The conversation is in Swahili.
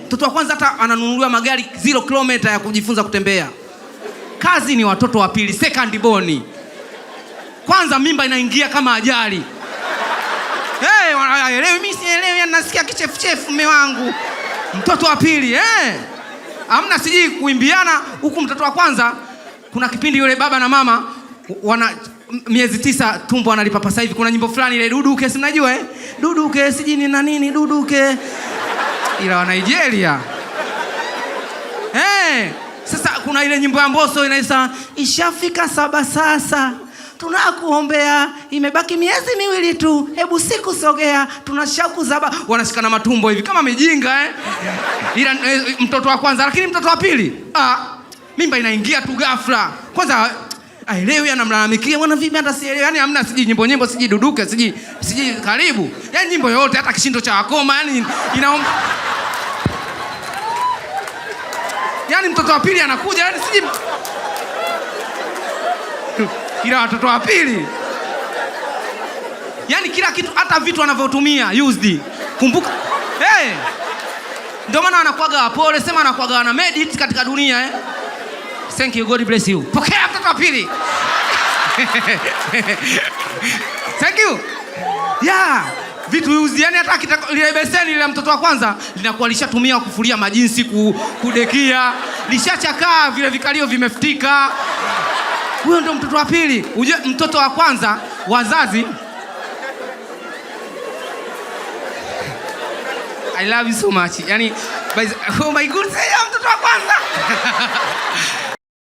Mtoto wa kwanza hata ananunuliwa magari 0 kilomita ya kujifunza kutembea. Kazi ni watoto wa pili, second born. Kwanza mimba inaingia kama ajali. Wanaelewi, mimi sielewi, nasikia kichefuchefu mume wangu. Mtoto wa pili, hamna siji kuimbiana huku. Mtoto wa kwanza kuna kipindi yule baba na mama wana miezi 9 tumbo analipapasa hivi. Kuna nyimbo fulani ile duduke, si mnajua duduke sijini na nini duduke. Ila wa Nigeria. Sasa kuna ile nyimbo ya Mbosso inaisema ishafika 7 sasa. Tunakuombea, imebaki miezi 2 tu. Hebu siku sogea, tunashauku zaba. Wanashikana matumbo hivi kama mijinga Ila mtoto wa kwanza, lakini mtoto wa pili, mimba inaingia tu ghafla. Kwanza aelewi, anamlalamikia mwana vipi hata sielewi. Yaani hamna siji nyimbo siji duduke, siji karibu. Yaani nyimbo yote hata kishindo cha wakoma, yaani yaani mtoto wa pili anakuja, yaani siji. Ila watoto wa pili, yaani kila kitu, hata vitu anavyotumia used. Kumbuka, ndio maana anakuaga wapole, sema anakuaga wana medit katika dunia Thank you, God bless you. Pokea mtoto wa pili. Thank you. Vitu used, yani hata ile beseni ile mtoto wa kwanza linakuwa lishatumia kufulia majinsi, kudekia, lishachakaa, vile vikalio vimefutika. Huyo ndo mtoto wa pili. Uje mtoto wa kwanza, wazazi, I love you so much. Yani, oh my God, say mtoto wa kwanza.